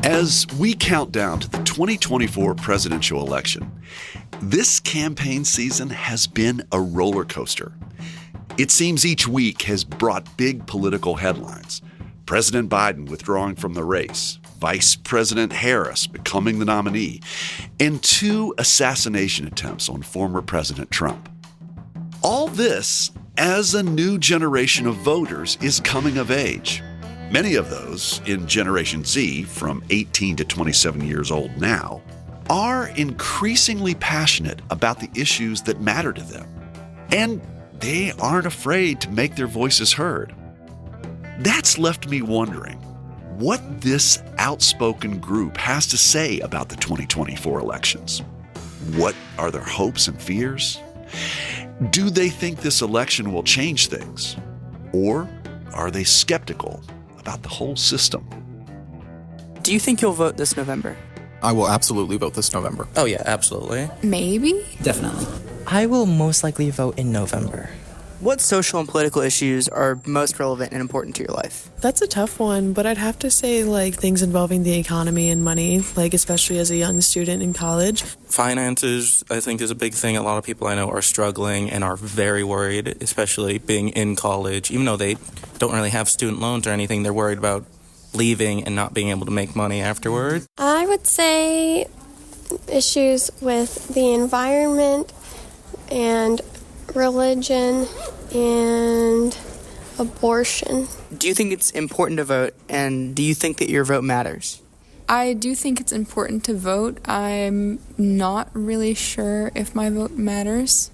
As we count down to the 2024 presidential election, this campaign season has been a roller coaster. It seems each week has brought big political headlines. President Biden withdrawing from the race, Vice President Harris becoming the nominee, and 2 assassination attempts on former President Trump. All this as a new generation of voters is coming of age. Many of those in Generation Z, from 18 to 27 years old now, are increasingly passionate about the issues that matter to them. And they aren't afraid to make their voices heard. That's left me wondering what this outspoken group has to say about the 2024 elections. What are their hopes and fears? Do they think this election will change things? Or are they skeptical about the whole system? Do you think you'll vote this November? I will absolutely vote this November. Oh yeah, absolutely. Maybe? Definitely. I will most likely vote in November. What social and political issues are most relevant and important to your life? That's a tough one, but I'd have to say things involving the economy and money, especially as a young student in college. Finances, I think, is a big thing. A lot of people I know are struggling and are very worried, especially being in college. Even though they don't really have student loans or anything, they're worried about leaving and not being able to make money afterward. I would say issues with the environment and religion and abortion. Do you think it's important to vote, and do you think that your vote matters? I do think it's important to vote. I'm not really sure if my vote matters.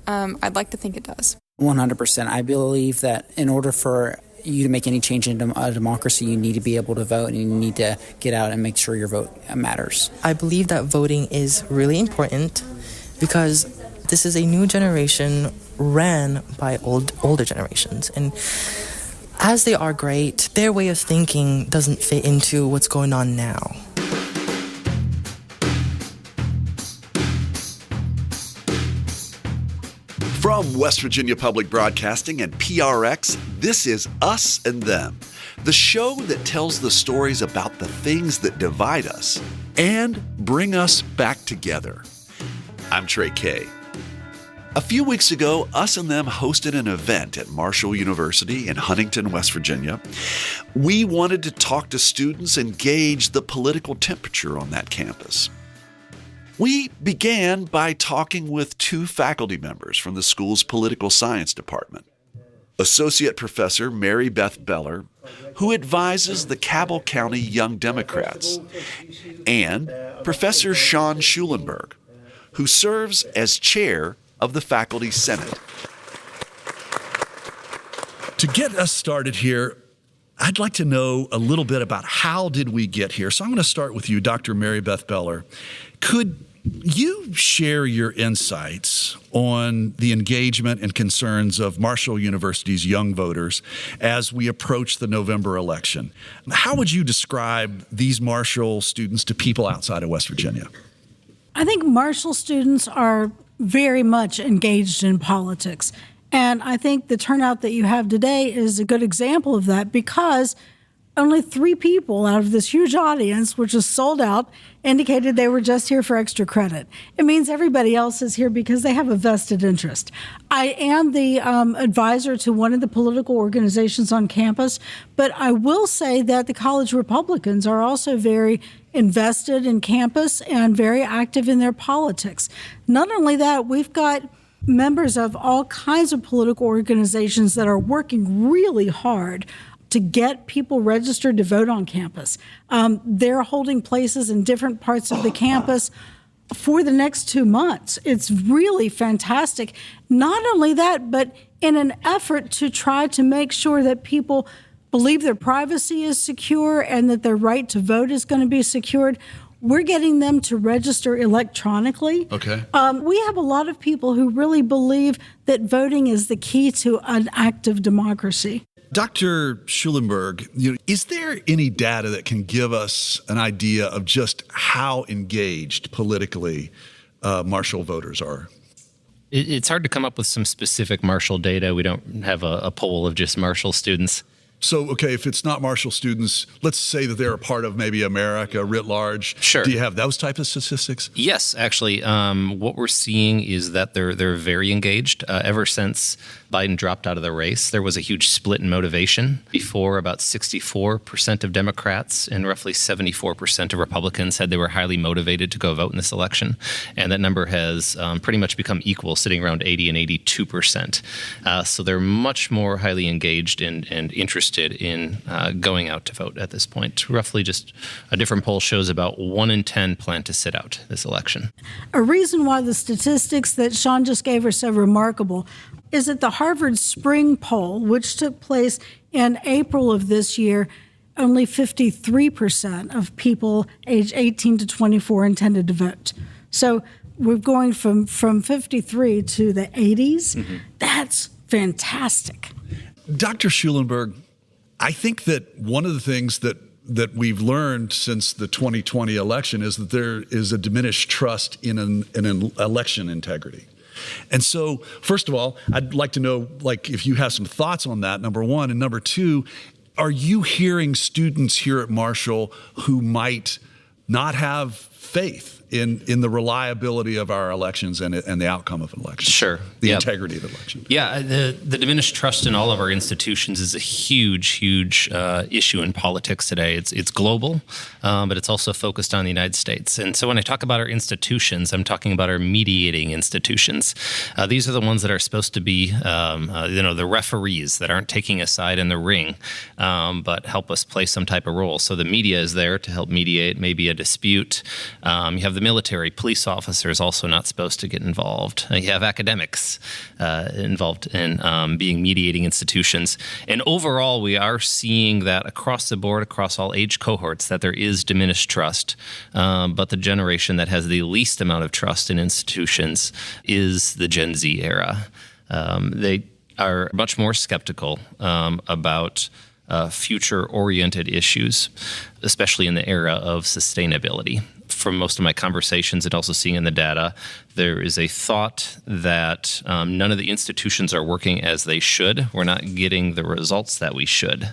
I'd like to think it does. 100%. I believe that in order for you to make any change in a democracy, you need to be able to vote, and you need to get out and make sure your vote matters. I believe that voting is really important because this is a new generation ran by older generations. And as they are great, their way of thinking doesn't fit into what's going on now. From West Virginia Public Broadcasting and PRX, this is Us and Them, the show that tells the stories about the things that divide us and bring us back together. I'm Trey Kay. A few weeks ago, Us and Them hosted an event at Marshall University in Huntington, West Virginia. We wanted to talk to students and gauge the political temperature on that campus. We began by talking with 2 faculty members from the school's political science department. Associate Professor Mary Beth Beller, who advises the Cabell County Young Democrats, and Professor Sean Schulenberg, who serves as chair of the Faculty Senate. To get us started here, I'd like to know a little bit about how did we get here. So I'm going to start with you, Dr. Mary Beth Beller. Could you share your insights on the engagement and concerns of Marshall University's young voters as we approach the November election? How would you describe these Marshall students to people outside of West Virginia? I think Marshall students are very much engaged in politics. And I think the turnout that you have today is a good example of that, because only 3 people out of this huge audience, which is sold out, indicated they were just here for extra credit. It means everybody else is here because they have a vested interest. I am the advisor to one of the political organizations on campus, but I will say that the college Republicans are also very invested in campus and very active in their politics. Not only that, we've got members of all kinds of political organizations that are working really hard to get people registered to vote on campus. They're holding places in different parts of the campus for the next 2 months. It's really fantastic. Not only that, but in an effort to try to make sure that people believe their privacy is secure and that their right to vote is going to be secured, we're getting them to register electronically. Okay. We have a lot of people who really believe that voting is the key to an active democracy. Dr. Schulenberg, is there any data that can give us an idea of just how engaged politically Marshall voters are? It's hard to come up with some specific Marshall data. We don't have a poll of just Marshall students. So, okay, if it's not Marshall students, let's say that they're a part of maybe America writ large. Sure. Do you have those type of statistics? Yes, actually. What we're seeing is that they're very engaged. Ever since Biden dropped out of the race, there was a huge split in motivation. Before, about 64% of Democrats and roughly 74% of Republicans said they were highly motivated to go vote in this election. And that number has pretty much become equal, sitting around 80 and 82%. So they're much more highly engaged and interested in going out to vote at this point. Roughly just a different poll shows about 1 in 10 plan to sit out this election. A reason why the statistics that Sean just gave are so remarkable is that the Harvard Spring Poll, which took place in April of this year, only 53% of people aged 18 to 24 intended to vote. So we're going from 53 to the 80s. Mm-hmm. That's fantastic. Dr. Schulenberg, I think that one of the things that we've learned since the 2020 election is that there is a diminished trust in an election integrity. And so, first of all, I'd like to know, if you have some thoughts on that, number one. And number two, are you hearing students here at Marshall who might not have faith in the reliability of our elections and the outcome of elections? Sure. The integrity of the election. Yeah, the diminished trust in all of our institutions is a huge issue in politics today. It's global, but it's also focused on the United States. And so when I talk about our institutions, I'm talking about our mediating institutions. These are the ones that are supposed to be, the referees that aren't taking a side in the ring, but help us play some type of role. So the media is there to help mediate maybe a dispute. You have the military, police officers also not supposed to get involved. You have academics involved in being mediating institutions. And overall, we are seeing that across the board, across all age cohorts, that there is diminished trust. But the generation that has the least amount of trust in institutions is the Gen Z era. They are much more skeptical about future-oriented issues, especially in the era of sustainability. From most of my conversations and also seeing in the data, there is a thought that none of the institutions are working as they should. We're not getting the results that we should.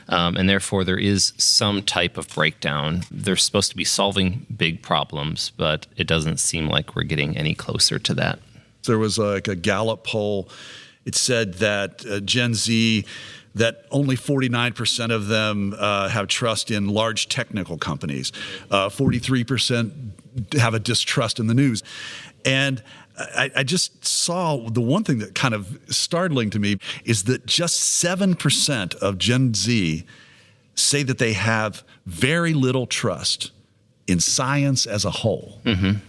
And therefore, there is some type of breakdown. They're supposed to be solving big problems, but it doesn't seem like we're getting any closer to that. There was a Gallup poll. It said that Gen Z, that only 49% of them have trust in large technical companies. 43% have a distrust in the news. And I just saw the one thing that kind of startling to me is that just 7% of Gen Z say that they have very little trust in science as a whole. Mm-hmm.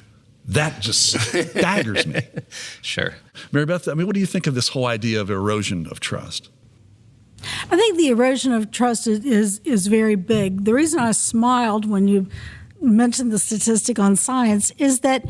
That just staggers me. Sure. Mary Beth, what do you think of this whole idea of erosion of trust? I think the erosion of trust is very big. The reason I smiled when you mentioned the statistic on science is that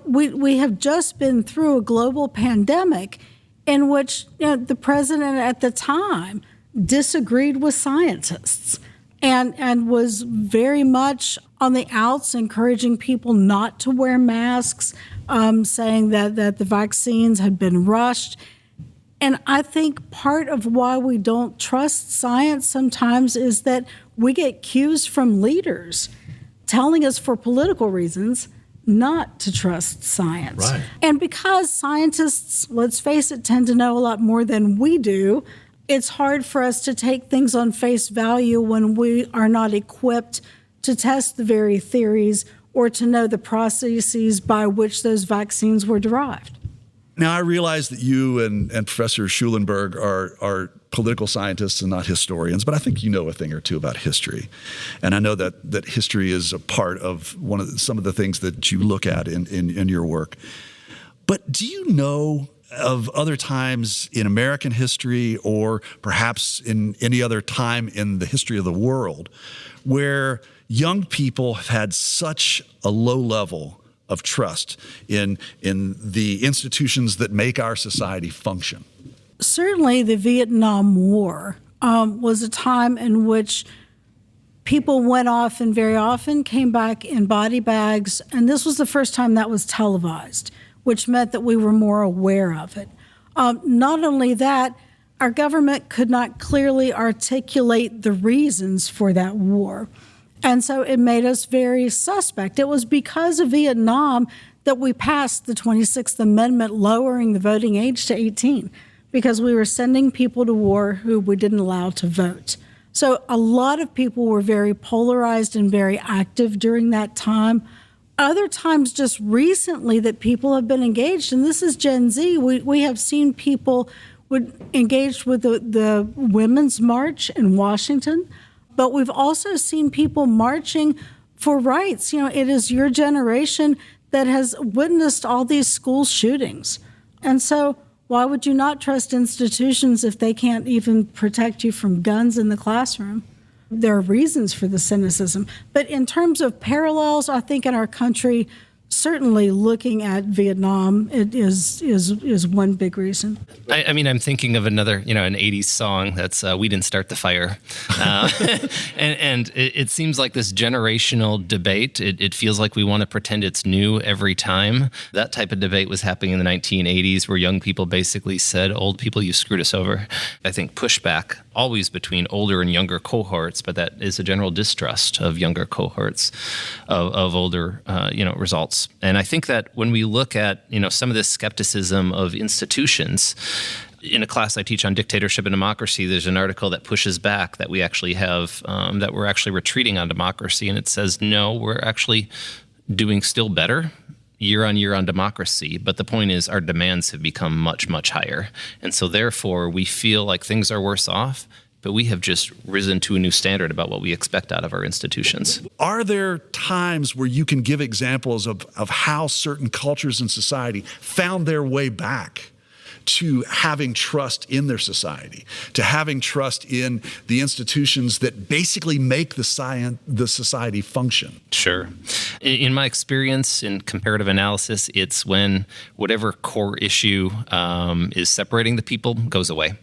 we have just been through a global pandemic in which the president at the time disagreed with scientists and was very much on the outs, encouraging people not to wear masks, saying that the vaccines had been rushed. And I think part of why we don't trust science sometimes is that we get cues from leaders telling us for political reasons not to trust science. Right. And because scientists, let's face it, tend to know a lot more than we do, it's hard for us to take things on face value when we are not equipped to test the very theories or to know the processes by which those vaccines were derived. Now, I realize that you and Professor Schulenberg are political scientists and not historians, but I think you know a thing or two about history. And I know that history is a part of some of the things that you look at in your work. But do you know of other times in American history or perhaps in any other time in the history of the world where young people have had such a low level of trust in the institutions that make our society function? Certainly the Vietnam War was a time in which people went off and very often came back in body bags, and this was the first time that was televised, which meant that we were more aware of it. Not only that, our government could not clearly articulate the reasons for that war. And so it made us very suspect. It was because of Vietnam that we passed the 26th Amendment lowering the voting age to 18, because we were sending people to war who we didn't allow to vote. So a lot of people were very polarized and very active during that time. Other times just recently that people have been engaged, and this is Gen Z, we have seen people engaged with the Women's March in Washington, but we've also seen people marching for rights. You know, it is your generation that has witnessed all these school shootings. And so why would you not trust institutions if they can't even protect you from guns in the classroom? There are reasons for the cynicism. But in terms of parallels, I think in our country, certainly looking at Vietnam, it is one big reason. I mean, I'm thinking of another, an 80s song that's We Didn't Start the Fire. And it seems like this generational debate, it feels like we want to pretend it's new every time. That type of debate was happening in the 1980s where young people basically said, old people, you screwed us over. I think pushback always between older and younger cohorts, but that is a general distrust of younger cohorts of older, results. And I think that when we look at, some of this skepticism of institutions, in a class I teach on dictatorship and democracy, there's an article that pushes back that we actually have, that we're actually retreating on democracy. And it says, no, we're actually doing still better year on year on democracy. But the point is our demands have become much, much higher. And so therefore we feel like things are worse off, but we have just risen to a new standard about what we expect out of our institutions. Are there times where you can give examples of how certain cultures in society found their way back to having trust in their society, to having trust in the institutions that basically make the society function? Sure. In my experience in comparative analysis, it's when whatever core issue is separating the people goes away,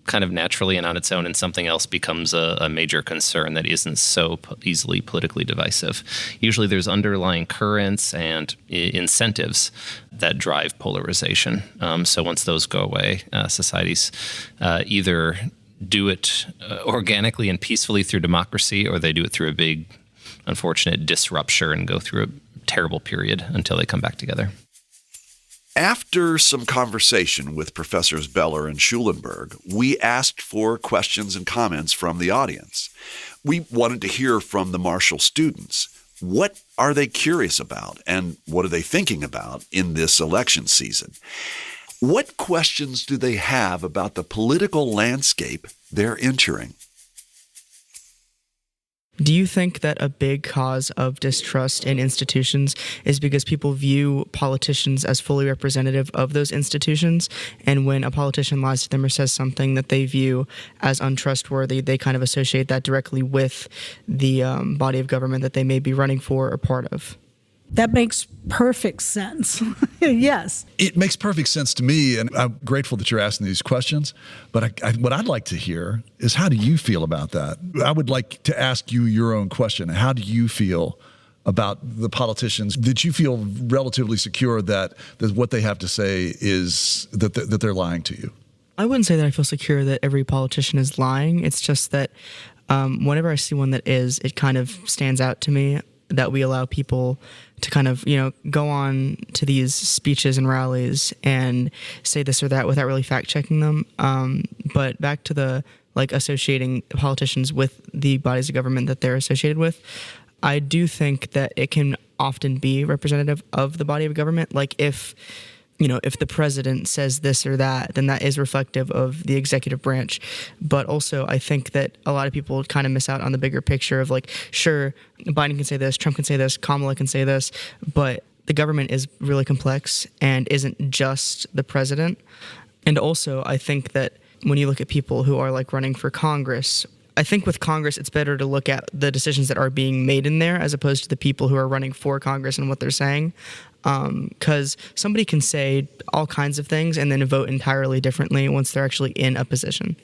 kind of naturally and on its own, and something else becomes a major concern that isn't so easily politically divisive. Usually there's underlying currents and incentives that drive polarization. So once those go away, societies either do it organically and peacefully through democracy, or they do it through a big, unfortunate disruption and go through a terrible period until they come back together. After some conversation with Professors Beller and Schulenberg, we asked for questions and comments from the audience. We wanted to hear from the Marshall students. What are they curious about, and what are they thinking about in this election season? What questions do they have about the political landscape they're entering? Do you think that a big cause of distrust in institutions is because people view politicians as fully representative of those institutions, and when a politician lies to them or says something that they view as untrustworthy, they kind of associate that directly with the body of government that they may be running for or part of? That makes perfect sense. Yes. It makes perfect sense to me, and I'm grateful that you're asking these questions. But what I'd like to hear is, how do you feel about that? I would like to ask you your own question. How do you feel about the politicians? Did you feel relatively secure that what they have to say is that they're lying to you? I wouldn't say that I feel secure that every politician is lying. It's just that whenever I see one that is, it kind of stands out to me that we allow people to kind of, go on to these speeches and rallies and say this or that without really fact-checking them. But back to the, associating politicians with the bodies of government that they're associated with, I do think that it can often be representative of the body of government. If the president says this or that, then that is reflective of the executive branch. But also, I think that a lot of people kind of miss out on the bigger picture of sure, Biden can say this, Trump can say this, Kamala can say this, but the government is really complex and isn't just the president. And also, I think that when you look at people who are running for Congress, I think with Congress, it's better to look at the decisions that are being made in there as opposed to the people who are running for Congress and what they're saying. Because somebody can say all kinds of things and then vote entirely differently once they're actually in a position.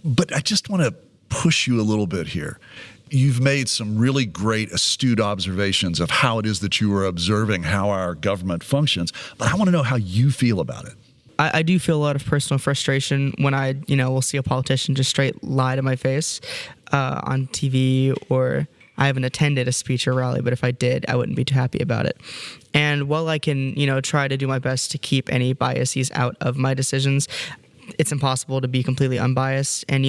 But I just want to push you a little bit here. You've made some really great, astute observations of how it is that you are observing how our government functions, but I want to know how you feel about it. I do feel a lot of personal frustration when I, will see a politician just straight lie to my face on TV, or I haven't attended a speech or rally, but if I did, I wouldn't be too happy about it. And while I can, try to do my best to keep any biases out of my decisions, it's impossible to be completely unbiased. And,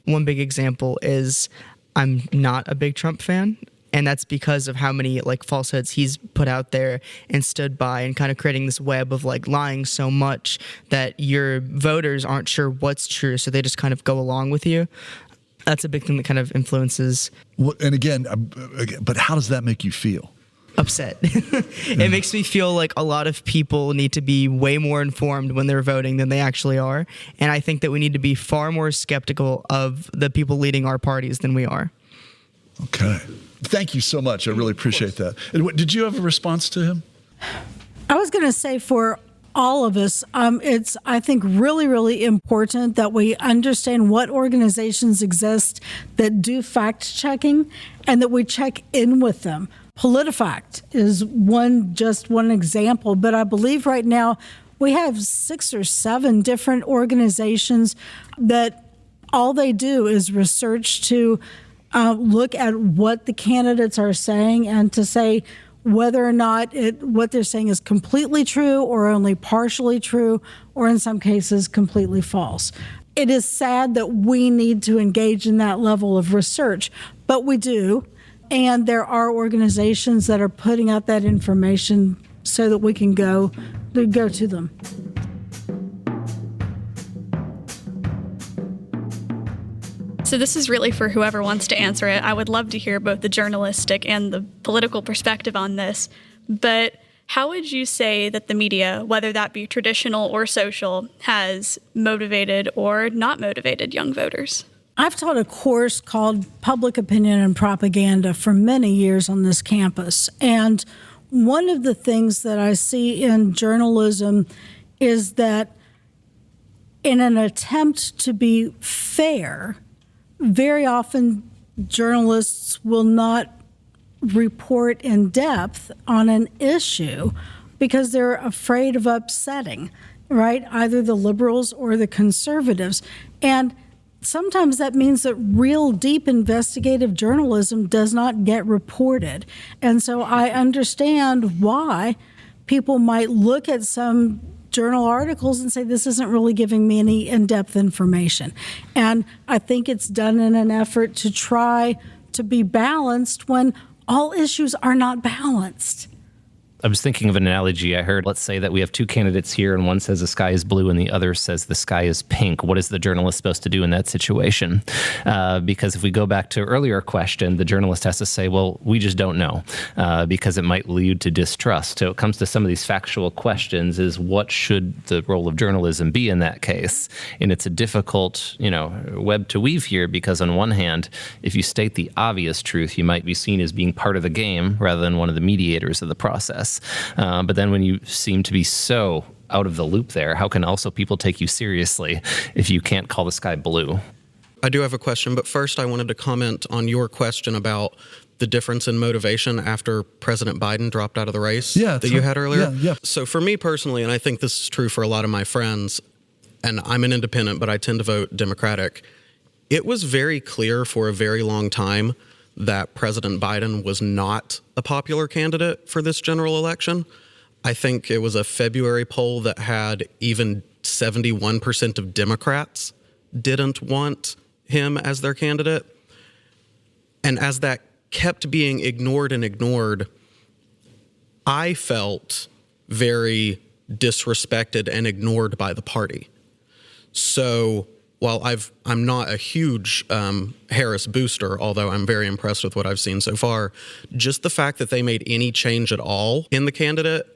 one big example is I'm not a big Trump fan. And that's because of how many falsehoods he's put out there and stood by, and kind of creating this web of lying so much that your voters aren't sure what's true. So they just kind of go along with you. That's a big thing that kind of influences. And again, but how does that make you feel? Upset. It makes me feel like a lot of people need to be way more informed when they're voting than they actually are. And I think that we need to be far more skeptical of the people leading our parties than we are. Okay. Thank you so much. I really appreciate that. And did you have a response to him? I was going to say for all of us, it's, I think, really, really important that we understand what organizations exist that do fact checking and that we check in with them. PolitiFact is just one example, but I believe right now we have 6 or 7 different organizations that all they do is research to look at what the candidates are saying and to say whether or not what they're saying is completely true or only partially true, or in some cases completely false. It is sad that we need to engage in that level of research, but we do. And there are organizations that are putting out that information so that we can go to them. So this is really for whoever wants to answer it. I would love to hear both the journalistic and the political perspective on this. But how would you say that the media, whether that be traditional or social, has motivated or not motivated young voters? I've taught a course called Public Opinion and Propaganda for many years on this campus. And one of the things that I see in journalism is that in an attempt to be fair, very often journalists will not report in depth on an issue because they're afraid of upsetting, right? Either the liberals or the conservatives. And sometimes that means that real deep investigative journalism does not get reported. And so I understand why people might look at some journal articles and say, this isn't really giving me any in-depth information. And I think it's done in an effort to try to be balanced when all issues are not balanced. I was thinking of an analogy I heard. Let's say that we have 2 candidates here, and one says the sky is blue and the other says the sky is pink. What is the journalist supposed to do in that situation? Because if we go back to earlier question, the journalist has to say, well, we just don't know, because it might lead to distrust. So it comes to some of these factual questions is what should the role of journalism be in that case? And it's a difficult, web to weave here, because on one hand, if you state the obvious truth, you might be seen as being part of the game rather than one of the mediators of the process. But then when you seem to be so out of the loop there, how can also people take you seriously if you can't call the sky blue? I do have a question, but first I wanted to comment on your question about the difference in motivation after President Biden dropped out of the race that you had earlier. Yeah. So for me personally, and I think this is true for a lot of my friends, and I'm an independent, but I tend to vote Democratic, it was very clear for a very long time that President Biden was not a popular candidate for this general election. I think it was a February poll that had even 71% of Democrats didn't want him as their candidate. And as that kept being ignored and ignored, I felt very disrespected and ignored by the party. So while I'm not a huge Harris booster, although I'm very impressed with what I've seen so far, just the fact that they made any change at all in the candidate,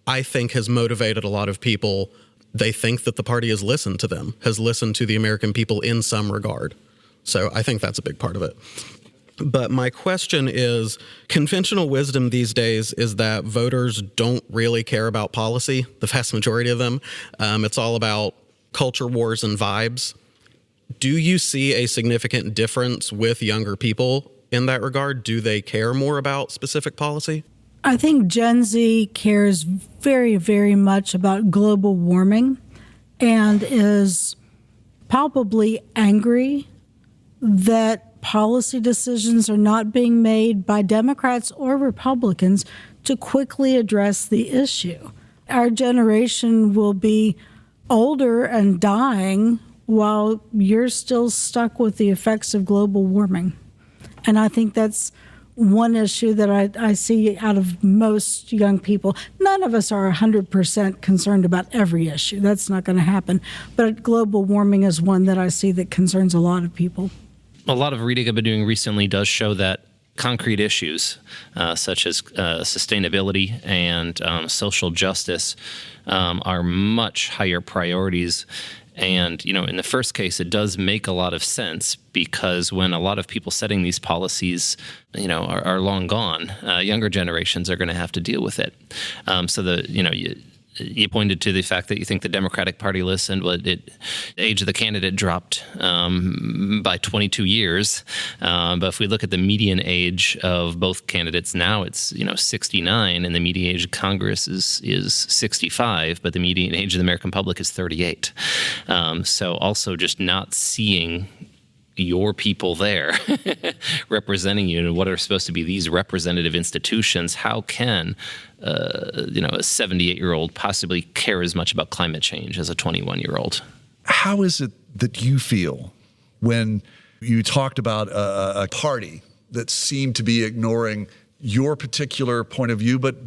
I think has motivated a lot of people. They think that the party has listened to them, has listened to the American people in some regard. So I think that's a big part of it. But my question is, conventional wisdom these days is that voters don't really care about policy, the vast majority of them. It's all about culture wars and vibes. Do you see a significant difference with younger people in that regard? Do they care more about specific policy? I think Gen Z cares very, very much about global warming. and is palpably angry that policy decisions are not being made by Democrats or Republicans to quickly address the issue. Our generation will be older and dying while you're still stuck with the effects of global warming. And I think that's one issue that I see out of most young people. None of us are 100% concerned about every issue. That's not going to happen. But global warming is one that I see that concerns a lot of people. A lot of reading I've been doing recently does show that concrete issues such as sustainability and social justice are much higher priorities. And, in the first case, it does make a lot of sense because when a lot of people setting these policies, are long gone, younger generations are going to have to deal with it. You pointed to the fact that you think the Democratic Party listened. Well, the age of the candidate dropped by 22 years. But if we look at the median age of both candidates now, it's 69, and the median age of Congress is 65. But the median age of the American public is 38. So also just not seeing your people there representing you and what are supposed to be these representative institutions, how can a 78-year-old possibly care as much about climate change as a 21-year-old? How is it that you feel when you talked about a party that seemed to be ignoring your particular point of view, but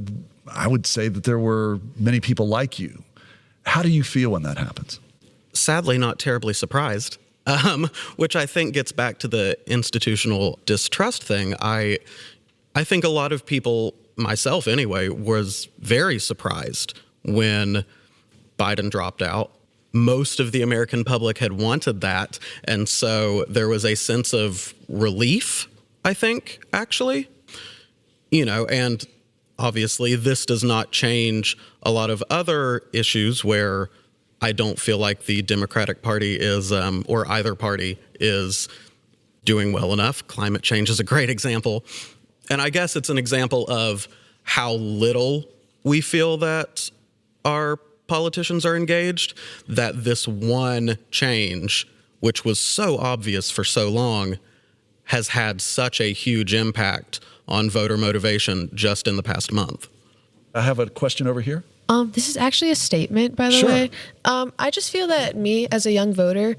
I would say that there were many people like you? How do you feel when that happens? Sadly, not terribly surprised. Which I think gets back to the institutional distrust thing. I think a lot of people, myself anyway, was very surprised when Biden dropped out. Most of the American public had wanted that, and so there was a sense of relief, I think, actually. And obviously this does not change a lot of other issues where I don't feel like the Democratic Party is, or either party is doing well enough. Climate change is a great example. And I guess it's an example of how little we feel that our politicians are engaged, that this one change, which was so obvious for so long, has had such a huge impact on voter motivation just in the past month. I have a question over here. This is actually a statement, by the way. I just feel that me, as a young voter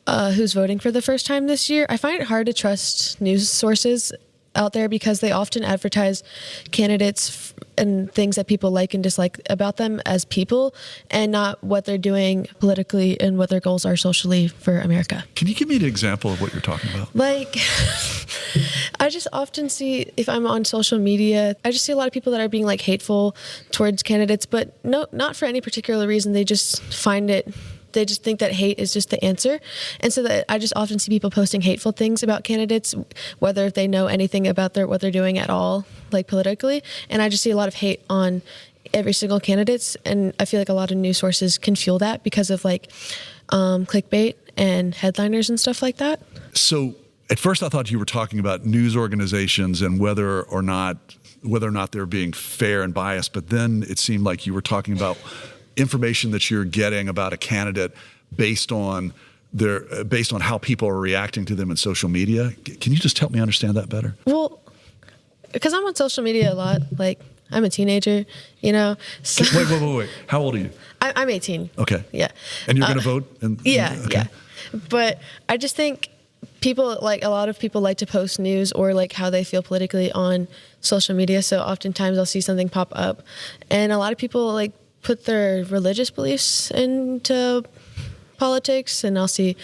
who's voting for the first time this year, I find it hard to trust news sources out there because they often advertise candidates and things that people like and dislike about them as people and not what they're doing politically and what their goals are socially for America. Can you give me an example of what you're talking about? I just often see, if I'm on social media, I just see a lot of people that are being hateful towards candidates, but not for any particular reason. They just they just think that hate is just the answer. And so that I just often see people posting hateful things about candidates, whether they know anything about what they're doing at all, politically. And I just see a lot of hate on every single candidate. And I feel like a lot of news sources can fuel that because of clickbait and headliners and stuff like that. So at first I thought you were talking about news organizations and whether or not they're being fair and biased. But then it seemed like you were talking about information that you're getting about a candidate based on how people are reacting to them in social media. Can you just help me understand that better? Well, because I'm on social media a lot. I'm a teenager, So Wait. How old are you? I'm 18. Okay. Yeah. And you're going to vote? Yeah. Okay. Yeah. But I just think people, a lot of people like to post news or how they feel politically on social media. So oftentimes I'll see something pop up, and a lot of people put their religious beliefs into politics, and I'll see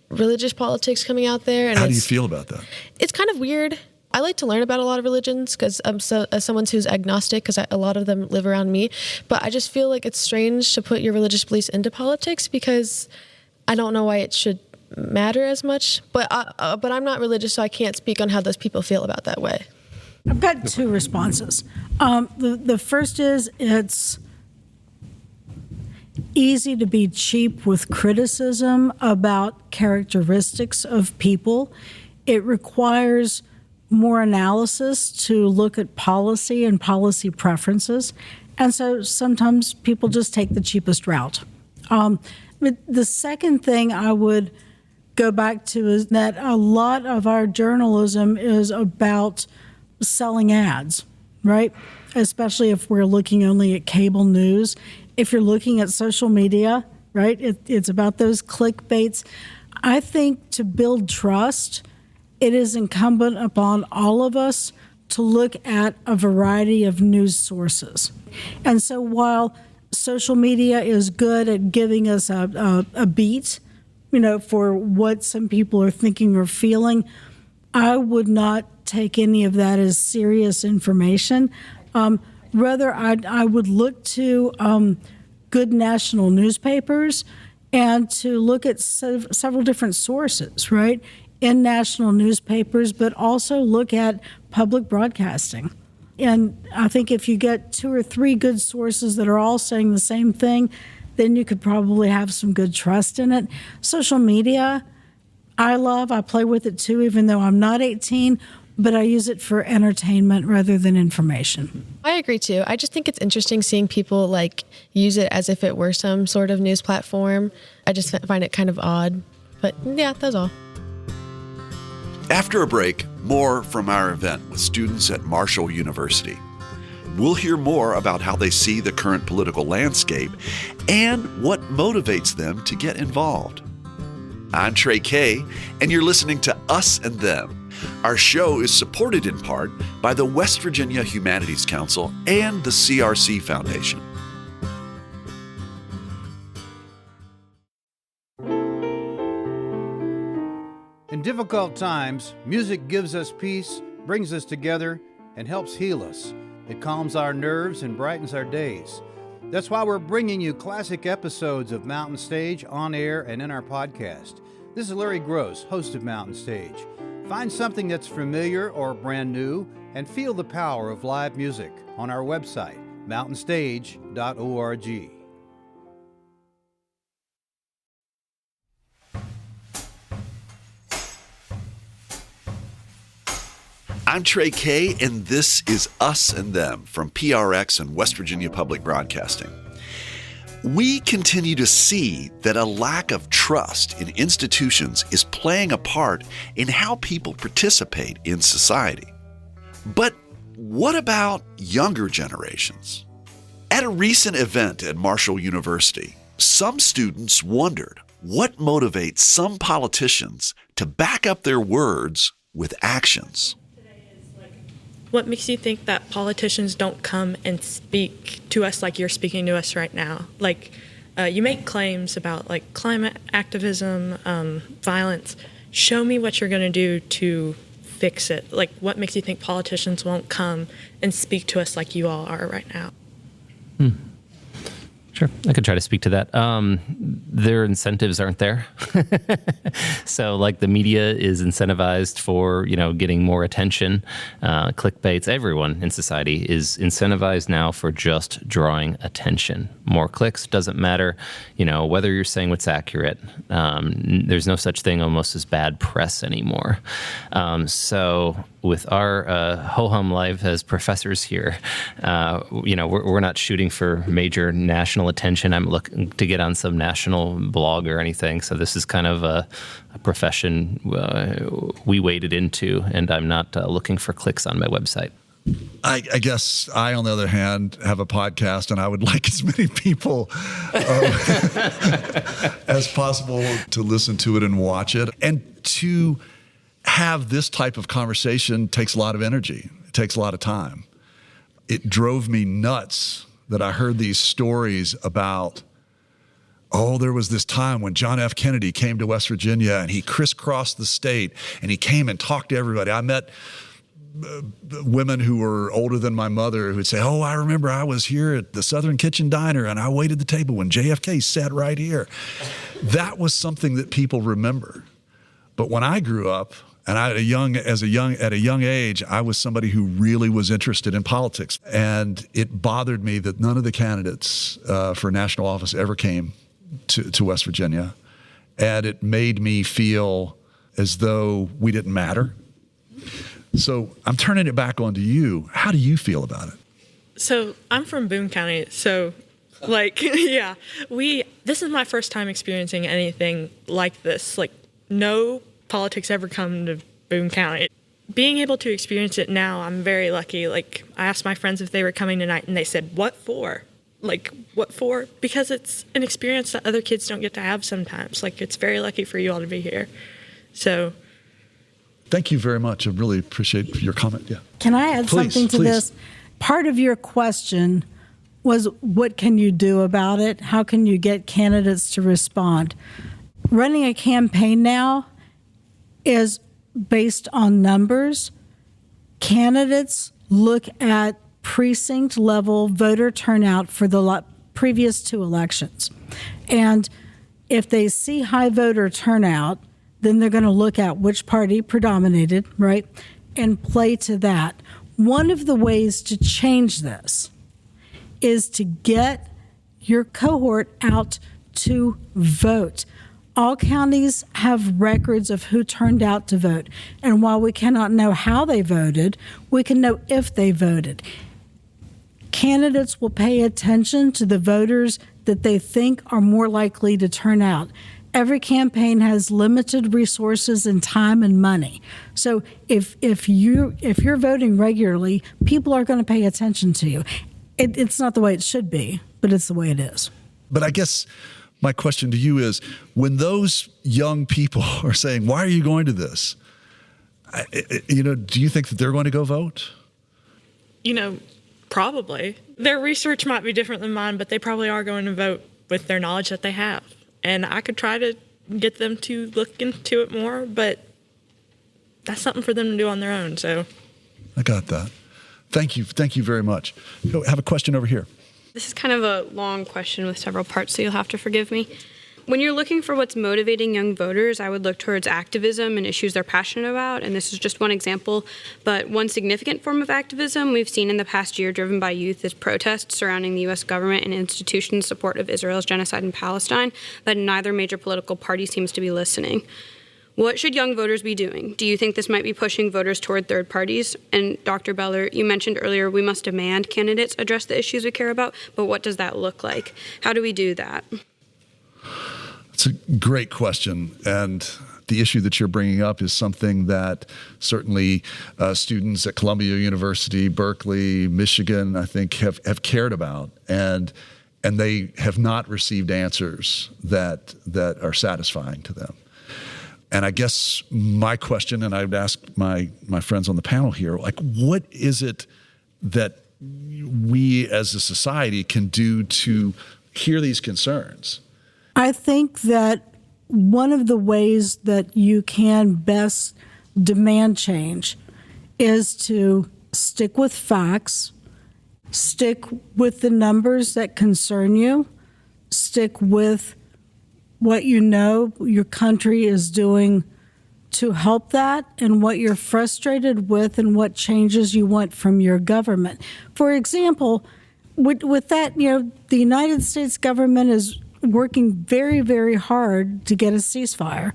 religious politics coming out there. And how do you feel about that? It's kind of weird. I like to learn about a lot of religions because I'm as someone who's agnostic, because a lot of them live around me. But I just feel like it's strange to put your religious beliefs into politics because I don't know why it should matter as much. But I'm not religious, so I can't speak on how those people feel about that way. I've got two responses. The first is it's easy to be cheap with criticism about characteristics of people. It requires more analysis to look at policy and policy preferences. And so sometimes people just take the cheapest route. But the second thing I would go back to is that a lot of our journalism is about selling ads, right? Especially if we're looking only at cable news. If you're looking at social media, right, it's about those clickbaits. I think to build trust, it is incumbent upon all of us to look at a variety of news sources. And so while social media is good at giving us a beat, for what some people are thinking or feeling, I would not take any of that as serious information. Rather, I would look to good national newspapers and to look at several different sources, right, in national newspapers, but also look at public broadcasting. And I think if you get 2 or 3 good sources that are all saying the same thing, then you could probably have some good trust in it. Social media, I play with it too, even though I'm not 18, but I use it for entertainment rather than information. I agree too. I just think it's interesting seeing people use it as if it were some sort of news platform. I just find it kind of odd, but yeah, that's all. After a break, more from our event with students at Marshall University. We'll hear more about how they see the current political landscape and what motivates them to get involved. I'm Trey Kay, and you're listening to Us and Them. Our show is supported in part by the West Virginia Humanities Council and the CRC Foundation. In difficult times, music gives us peace, brings us together, and helps heal us. It calms our nerves and brightens our days. That's why we're bringing you classic episodes of Mountain Stage on air and in our podcast. This is Larry Gross, host of Mountain Stage. Find something that's familiar or brand new and feel the power of live music on our website, mountainstage.org. I'm Trey Kay, and this is Us and Them from PRX and West Virginia Public Broadcasting. We continue to see that a lack of trust in institutions is playing a part in how people participate in society. But what about younger generations? At a recent event at Marshall University, some students wondered what motivates some politicians to back up their words with actions. What makes you think that politicians don't come and speak to us like you're speaking to us right now? You make claims about climate activism, violence. Show me what you're going to do to fix it. What makes you think politicians won't come and speak to us like you all are right now? Sure, I could try to speak to that. Their incentives aren't there. So the media is incentivized for, getting more attention, clickbaits. Everyone in society is incentivized now for just drawing attention. More clicks, doesn't matter, whether you're saying what's accurate. There's no such thing almost as bad press anymore. So with our ho-hum life as professors here, we're not shooting for major national attention. I'm looking to get on some national blog or anything. So this is kind of a profession we waded into, and I'm not looking for clicks on my website. I guess I, on the other hand, have a podcast, and I would like as many people as possible to listen to it and watch it. And to have this type of conversation takes a lot of energy. It takes a lot of time. It drove me nuts that I heard these stories about, there was this time when John F. Kennedy came to West Virginia and he crisscrossed the state and he came and talked to everybody. I met women who were older than my mother who would say, I remember I was here at the Southern Kitchen Diner and I waited the table when JFK sat right here. That was something that people remember. But when I grew up, and at a young age, I was somebody who really was interested in politics. And it bothered me that none of the candidates for national office ever came to West Virginia. And it made me feel as though we didn't matter. So I'm turning it back onto you. How do you feel about it? So I'm from Boone County. So Like, yeah, this is my first time experiencing anything like this. Like, no politics ever come to Boone County. Being able to experience it now, I'm very lucky. Like, I asked my friends if they were coming tonight, and they said, "What for?" Like, what for? Because it's an experience that other kids don't get to have sometimes. Like, it's very lucky for you all to be here. So, thank you very much. I really appreciate your comment. Yeah. Can I add something to this? Part of your question was, what can you do about it? How can you get candidates to respond? Running a campaign now is based on numbers. Candidates look at precinct level voter turnout for the previous 2 elections. And if they see high voter turnout, then they're going to look at which party predominated, right? And play to that. One of the ways to change this is to get your cohort out to vote. All counties have records of who turned out to vote. And while we cannot know how they voted, we can know if they voted. Candidates will pay attention to the voters that they think are more likely to turn out. Every campaign has limited resources and time and money. So if you're voting regularly, people are going to pay attention to you. It's not the way it should be, but it's the way it is. But I guess my question to you is, when those young people are saying, "Why are you going to this?" Do you think that they're going to go vote? Probably. Their research might be different than mine, but they probably are going to vote with their knowledge that they have. And I could try to get them to look into it more, but that's something for them to do on their own. So I got that. Thank you. Thank you very much. I have a question over here. This is kind of a long question with several parts, so you'll have to forgive me. When you're looking for what's motivating young voters, I would look towards activism and issues they're passionate about, and this is just one example. But one significant form of activism we've seen in the past year driven by youth is protests surrounding the U.S. government and institutions' support of Israel's genocide in Palestine, but neither major political party seems to be listening. What should young voters be doing? Do you think this might be pushing voters toward third parties? And Dr. Beller, you mentioned earlier we must demand candidates address the issues we care about, but what does that look like? How do we do that? It's a great question, and the issue that you're bringing up is something that certainly students at Columbia University, Berkeley, Michigan, I think have cared about, and they have not received answers that are satisfying to them. And I guess my question, and I would ask my friends on the panel here, like, what is it that we as a society can do to hear these concerns? I think that one of the ways that you can best demand change is to stick with facts, stick with the numbers that concern you, stick with what you know your country is doing to help that, and what you're frustrated with and what changes you want from your government. For example, with that, the United States government is working very, very hard to get a ceasefire.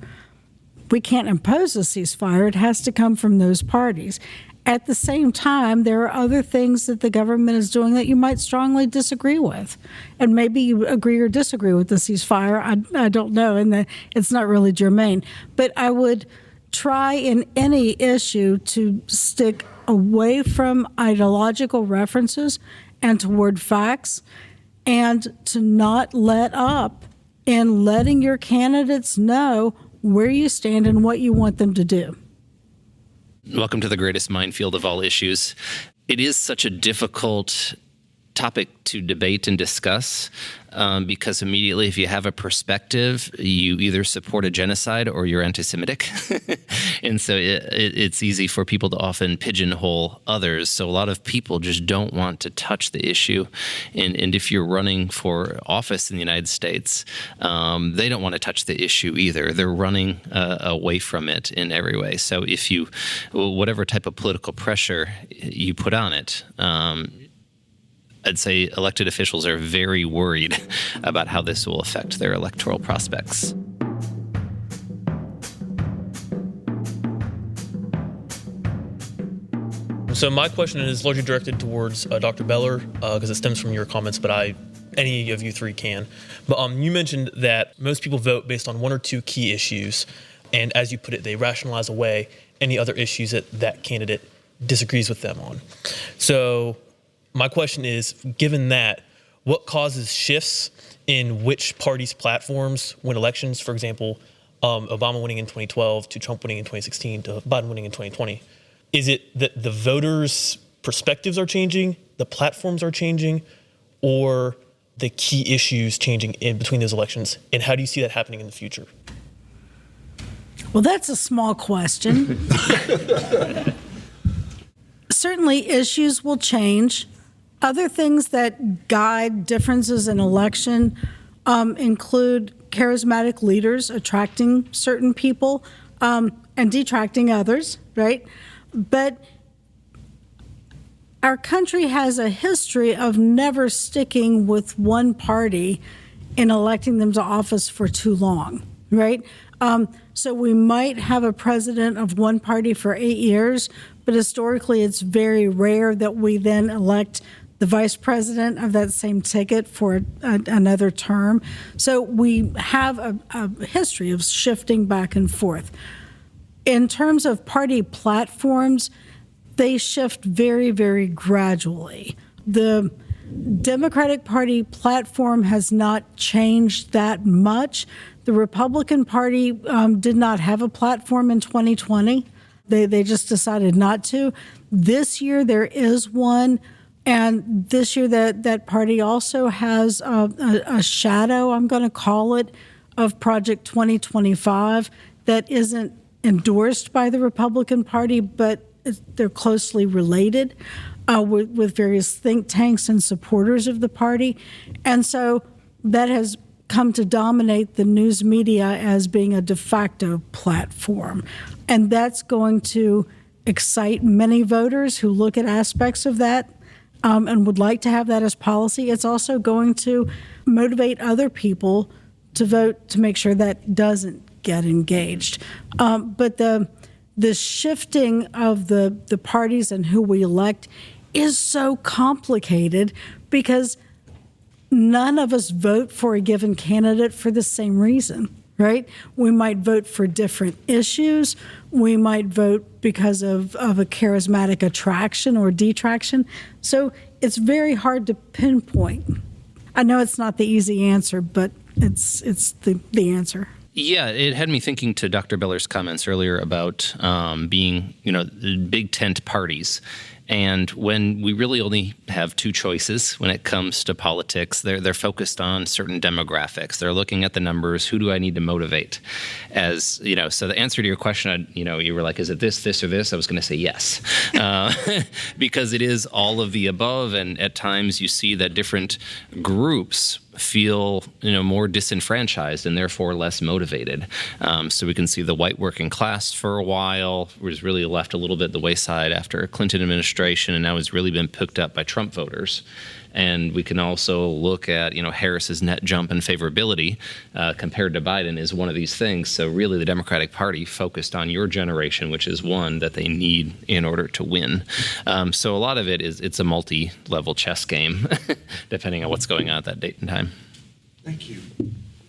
We can't impose a ceasefire. It has to come from those parties. At the same time, there are other things that the government is doing that you might strongly disagree with. And maybe you agree or disagree with the ceasefire. I don't know, and it's not really germane. But I would try in any issue to stick away from ideological references and toward facts, and to not let up in letting your candidates know where you stand and what you want them to do. Welcome to the greatest minefield of all issues. It is such a difficult topic to debate and discuss because immediately if you have a perspective, you either support a genocide or you're anti-Semitic. And so it's easy for people to often pigeonhole others. So a lot of people just don't want to touch the issue. And if you're running for office in the United States, they don't want to touch the issue either. They're running away from it in every way. So if you, whatever type of political pressure you put on it, I'd say elected officials are very worried about how this will affect their electoral prospects. So my question is largely directed towards Dr. Beller because it stems from your comments, but I any of you three can. But you mentioned that most people vote based on one or two key issues, and as you put it, they rationalize away any other issues that that candidate disagrees with them on. So my question is, given that, what causes shifts in which party's platforms win elections? For example, Obama winning in 2012 to Trump winning in 2016 to Biden winning in 2020. Is it that the voters' perspectives are changing, the platforms are changing, or the key issues changing in between those elections? And how do you see that happening in the future? Well, that's a small question. Certainly, issues will change. Other things that guide differences in election include charismatic leaders attracting certain people and detracting others, right? But our country has a history of never sticking with one party in electing them to office for too long, right? So we might have a president of one party for 8 years, but historically it's very rare that we then elect the vice president of that same ticket for another term. So we have a history of shifting back and forth. In terms of party platforms, they shift very, very gradually. The Democratic Party platform has not changed that much. The Republican Party did not have a platform in 2020. They just decided not to. This year there is one. And this year, that party also has a shadow, I'm going to call it, of Project 2025 that isn't endorsed by the Republican Party, but they're closely related with various think tanks and supporters of the party. And so that has come to dominate the news media as being a de facto platform. And that's going to excite many voters who look at aspects of that and would like to have that as policy. It's also going to motivate other people to vote to make sure that doesn't get engaged. But the shifting of the parties and who we elect is so complicated because none of us vote for a given candidate for the same reason, right? We might vote for different issues. We might vote because of a charismatic attraction or detraction. So it's very hard to pinpoint. I know it's not the easy answer, but it's the answer. Yeah, it had me thinking to Dr. Beller's comments earlier about being, big tent parties. And when we really only have two choices when it comes to politics, they're focused on certain demographics. They're looking at the numbers. Who do I need to motivate? As so the answer to your question, you were like, is it this, or this? I was going to say yes, because it is all of the above. And at times you see that different groups feel more disenfranchised and therefore less motivated. So we can see the white working class for a while was really left a little bit the wayside after Clinton administration, and now has really been picked up by Trump voters. And we can also look at Harris's net jump in favorability compared to Biden is one of these things. So really the Democratic Party focused on your generation, which is one that they need in order to win. So a lot of it's a multi-level chess game, depending on what's going on at that date and time. Thank you.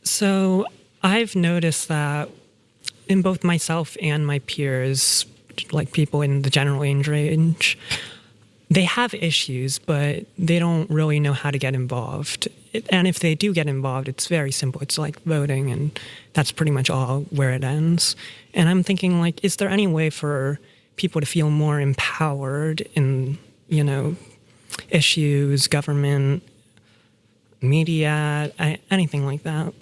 So I've noticed that in both myself and my peers, like people in the general age range, they have issues, but they don't really know how to get involved. And if they do get involved, it's very simple. It's like voting, and that's pretty much all where it ends. And I'm thinking, is there any way for people to feel more empowered in, issues, government, media, anything like that?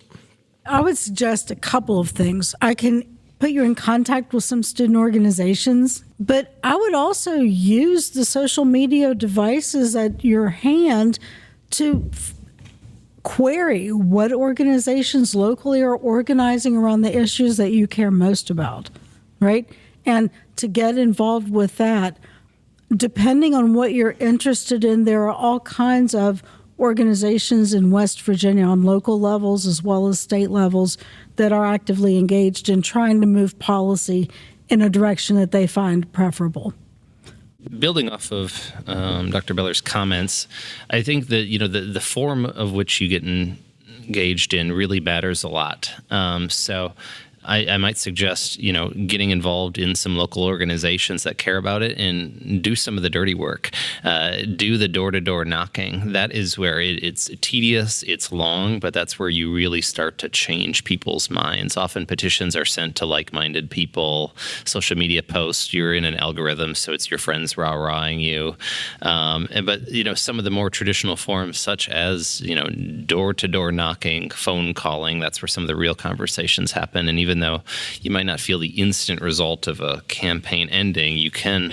I would suggest a couple of things. I can put you in contact with some student organizations, but I would also use the social media devices at your hand to query what organizations locally are organizing around the issues that you care most about, right? And to get involved with that. Depending on what you're interested in, there are all kinds of organizations in West Virginia on local levels as well as state levels that are actively engaged in trying to move policy in a direction that they find preferable. Building off of Dr. Beller's comments, I think that the form of which you get engaged in really matters a lot. So I might suggest, getting involved in some local organizations that care about it and do some of the dirty work. Do the door-to-door knocking. That is where it's tedious, it's long, but that's where you really start to change people's minds. Often petitions are sent to like-minded people. Social media posts, you're in an algorithm, so it's your friends rah-rahing you. But some of the more traditional forms, such as, door-to-door knocking, phone calling, that's where some of the real conversations happen. And even though you might not feel the instant result of a campaign ending, you can,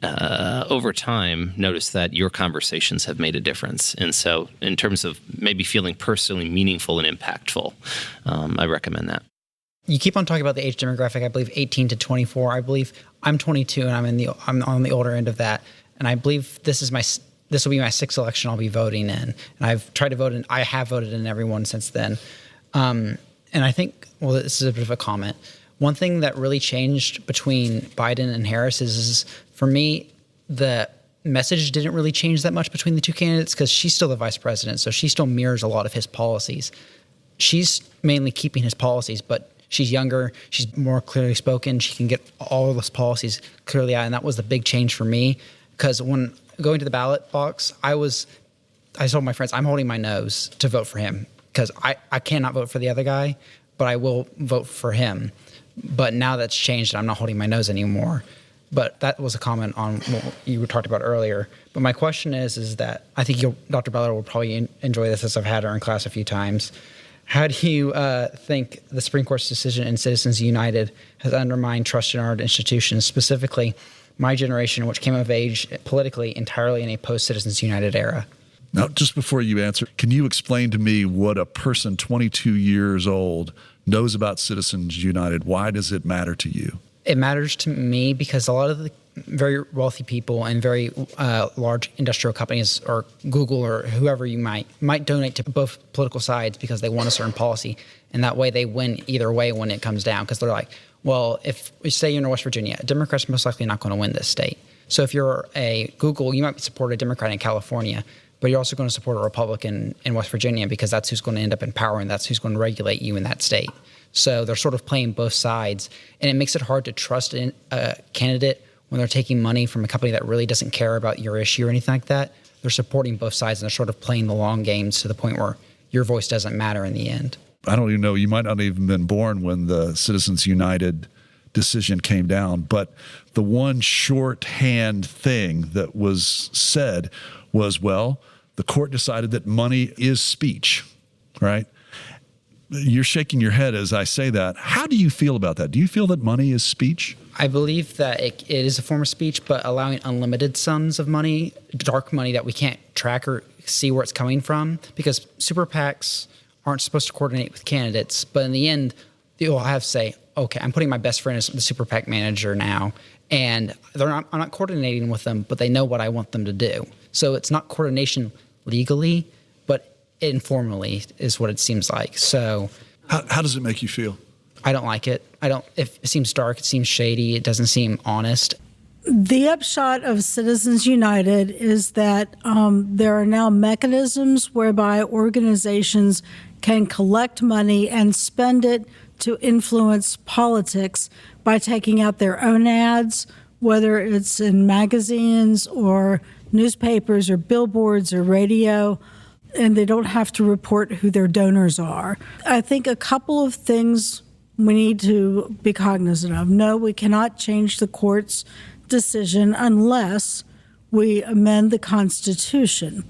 over time, notice that your conversations have made a difference. And so in terms of maybe feeling personally meaningful and impactful, I recommend that. You keep on talking about the age demographic, I believe 18 to 24. I believe I'm 22 and I'm on the older end of that. And I believe this will be my sixth election I'll be voting in. And I've tried to vote in, I have voted in every one since then. And I think, well, this is a bit of a comment. One thing that really changed between Biden and Harris is for me, the message didn't really change that much between the two candidates because she's still the vice president, so she still mirrors a lot of his policies. She's mainly keeping his policies, but she's younger, she's more clearly spoken, she can get all of those policies clearly out, and that was the big change for me because when going to the ballot box, I told my friends, I'm holding my nose to vote for him. Because I cannot vote for the other guy, but I will vote for him. But now that's changed, and I'm not holding my nose anymore. But that was a comment on what you talked about earlier. But my question is that I think Dr. Beller will probably enjoy this as I've had her in class a few times. How do you think the Supreme Court's decision in Citizens United has undermined trust in our institutions, specifically my generation, which came of age politically entirely in a post-Citizens United era? Now, just before you answer, can you explain to me what a person 22 years old knows about Citizens United? Why does it matter to you? It matters to me because a lot of the very wealthy people and very large industrial companies or Google or whoever you might donate to both political sides because they want a certain policy. And that way they win either way when it comes down because they're like, well, if we say you're in West Virginia, Democrats are most likely not going to win this state. So if you're a Google, you might support a Democrat in California, but you're also going to support a Republican in West Virginia because that's who's going to end up in power and that's who's going to regulate you in that state. So they're sort of playing both sides, and it makes it hard to trust in a candidate when they're taking money from a company that really doesn't care about your issue or anything like that. They're supporting both sides, and they're sort of playing the long games to the point where your voice doesn't matter in the end. I don't even know. You might not have even been born when the Citizens United decision came down, but the one shorthand thing that was said was, well, the court decided that money is speech, right? You're shaking your head as I say that. How do you feel about that? Do you feel that money is speech? I believe that it is a form of speech, but allowing unlimited sums of money, dark money that we can't track or see where it's coming from, because super PACs aren't supposed to coordinate with candidates, but in the end, you'll have to say, okay, I'm putting my best friend as the super PAC manager now, and I'm not coordinating with them, but they know what I want them to do. So it's not coordination legally, but informally is what it seems like. So how does it make you feel? I don't like it. If it seems dark, it seems shady, it doesn't seem honest. The upshot of Citizens United is that there are now mechanisms whereby organizations can collect money and spend it to influence politics by taking out their own ads, whether it's in magazines or newspapers or billboards or radio, and they don't have to report who their donors are. I think a couple of things we need to be cognizant of. No, we cannot change the court's decision unless we amend the Constitution.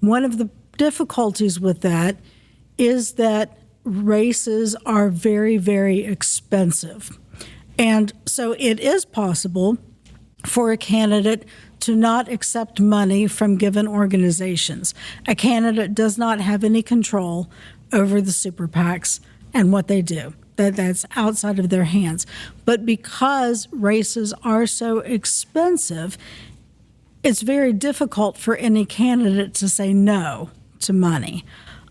One of the difficulties with that is that races are very, very expensive. And so it is possible for a candidate to not accept money from given organizations. A candidate does not have any control over the super PACs and what they do. That's outside of their hands. But because races are so expensive, it's very difficult for any candidate to say no to money.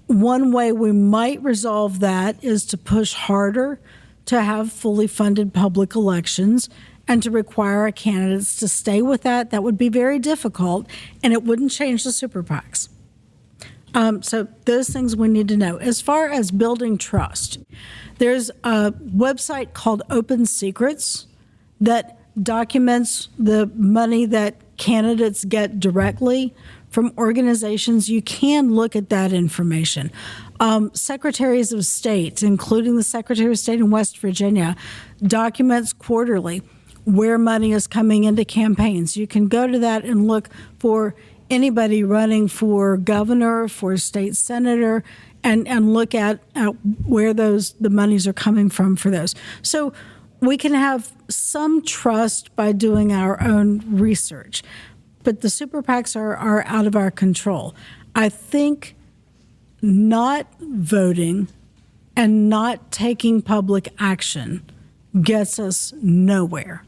One way we might resolve that is to push harder to have fully funded public elections and to require our candidates to stay with that would be very difficult, and it wouldn't change the super PACs. So those things we need to know. As far as building trust, there's a website called Open Secrets that documents the money that candidates get directly from organizations. You can look at that information. Secretaries of State, including the Secretary of State in West Virginia, documents quarterly where money is coming into campaigns. You can go to that and look for anybody running for governor, for state senator, and look at where the monies are coming from for those. So we can have some trust by doing our own research, but the super PACs are out of our control. I think not voting and not taking public action gets us nowhere.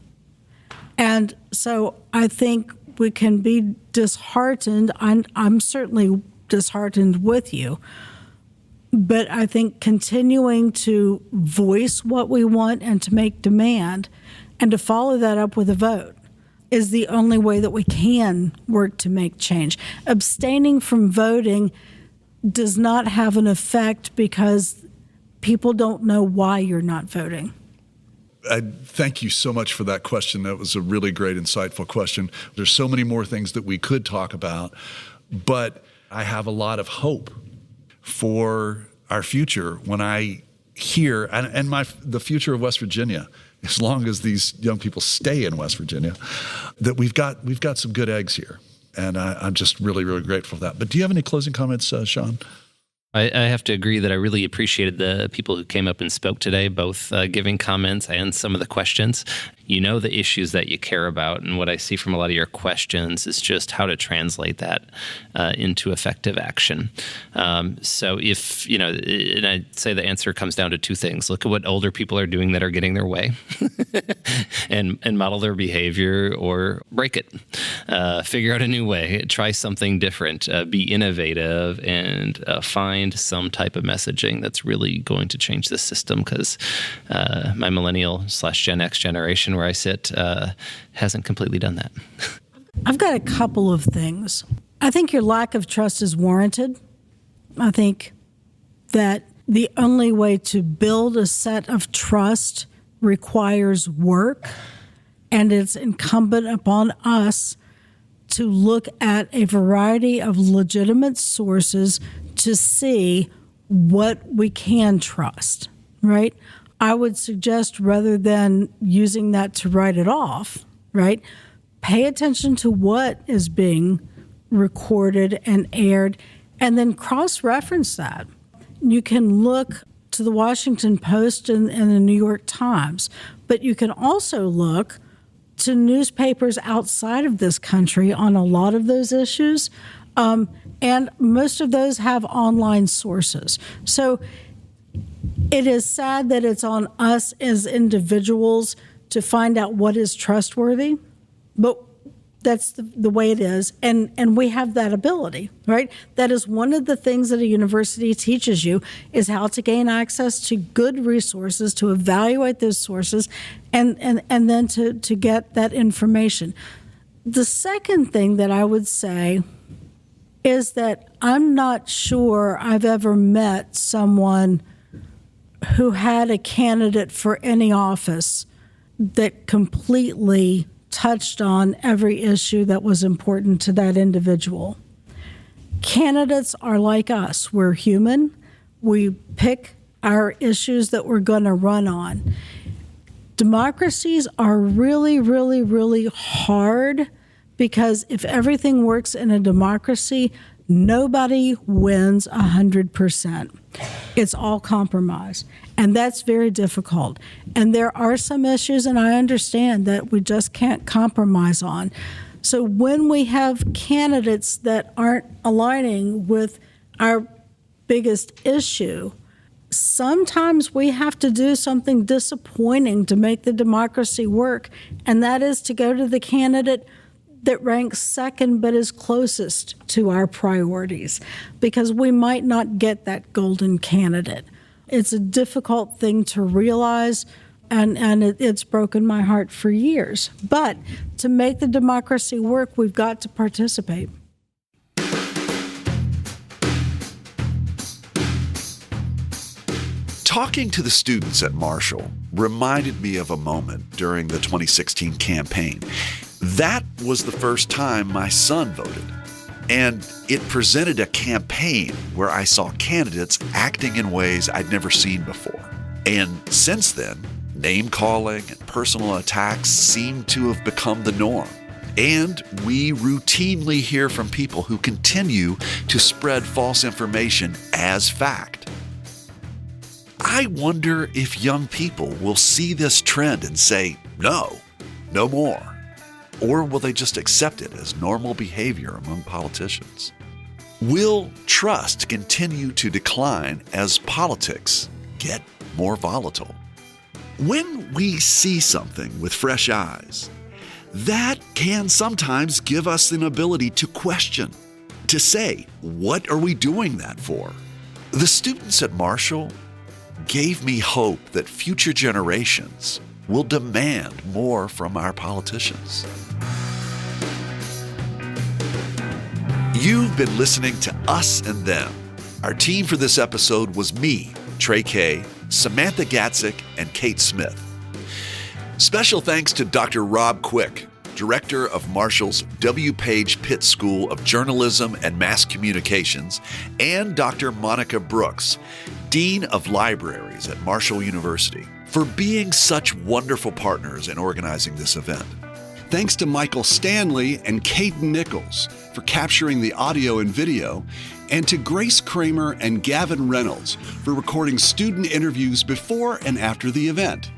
And so I think we can be disheartened. I'm certainly disheartened with you. But I think continuing to voice what we want and to make demand and to follow that up with a vote is the only way that we can work to make change. Abstaining from voting does not have an effect because people don't know why you're not voting. Thank you so much for that question. That was a really great, insightful question. There's so many more things that we could talk about, but I have a lot of hope for our future when I hear, and the future of West Virginia, as long as these young people stay in West Virginia, that we've got some good eggs here. And I'm just really, really grateful for that. But do you have any closing comments, Sean? I have to agree that I really appreciated the people who came up and spoke today, both giving comments and some of the questions. You know the issues that you care about, and what I see from a lot of your questions is just how to translate that into effective action. So if, and I'd say the answer comes down to two things. Look at what older people are doing that are getting their way and model their behavior, or break it. Figure out a new way. Try something different. Be innovative and find some type of messaging that's really going to change the system, because my millennial/Gen X generation where I sit hasn't completely done that. I've got a couple of things. I think your lack of trust is warranted. I think that the only way to build a set of trust requires work, and it's incumbent upon us to look at a variety of legitimate sources to see what we can trust, right? I would suggest, rather than using that to write it off, right, pay attention to what is being recorded and aired, and then cross-reference that. You can look to the Washington Post and the New York Times, but you can also look to newspapers outside of this country on a lot of those issues, and most of those have online sources. So it is sad that it's on us as individuals to find out what is trustworthy, but that's the way it is, and we have that ability, right? That is one of the things that a university teaches you, is how to gain access to good resources, to evaluate those sources, and then to get that information. The second thing that I would say is that I'm not sure I've ever met someone who had a candidate for any office that completely touched on every issue that was important to that individual. Candidates are like us. We're human. We pick our issues that we're going to run on. Democracies are really, really, really hard, because if everything works in a democracy, nobody wins 100%. It's all compromise. And that's very difficult. And there are some issues, and I understand, that we just can't compromise on. So when we have candidates that aren't aligning with our biggest issue, sometimes we have to do something disappointing to make the democracy work, and that is to go to the candidate that ranks second but is closest to our priorities, because we might not get that golden candidate. It's a difficult thing to realize, And it's broken my heart for years. But to make the democracy work, we've got to participate. Talking to the students at Marshall reminded me of a moment during the 2016 campaign. That was the first time my son voted. And it presented a campaign where I saw candidates acting in ways I'd never seen before. And since then, name-calling and personal attacks seem to have become the norm. And we routinely hear from people who continue to spread false information as fact. I wonder if young people will see this trend and say, no more. Or will they just accept it as normal behavior among politicians? Will trust continue to decline as politics get more volatile? When we see something with fresh eyes, that can sometimes give us an ability to question, to say, what are we doing that for? The students at Marshall gave me hope that future generations will demand more from our politicians. You've been listening to Us and Them. Our team for this episode was me, Trey Kay, Samantha Gatzik, and Kate Smith. Special thanks to Dr. Rob Quick, Director of Marshall's W. Page Pitt School of Journalism and Mass Communications, and Dr. Monica Brooks, Dean of Libraries at Marshall University, for being such wonderful partners in organizing this event. Thanks to Michael Stanley and Caden Nichols for capturing the audio and video, and to Grace Kramer and Gavin Reynolds for recording student interviews before and after the event.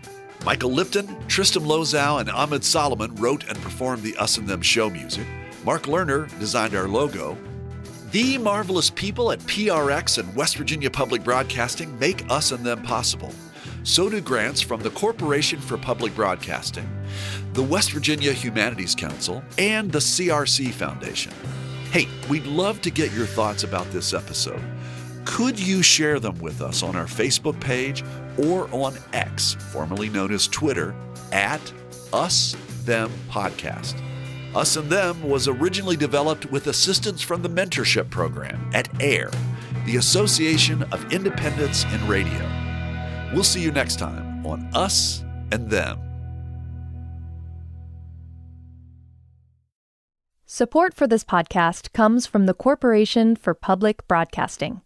Michael Lipton, Tristan Lozow, and Ahmed Solomon wrote and performed the Us and Them show music. Mark Lerner designed our logo. The marvelous people at PRX and West Virginia Public Broadcasting make Us and Them possible. So do grants from the Corporation for Public Broadcasting, the West Virginia Humanities Council, and the CRC Foundation. Hey, we'd love to get your thoughts about this episode. Could you share them with us on our Facebook page or on X, formerly known as Twitter, at Us Them Podcast? Us and Them was originally developed with assistance from the mentorship program at AIR, the Association of Independents in Radio. We'll see you next time on Us and Them. Support for this podcast comes from the Corporation for Public Broadcasting.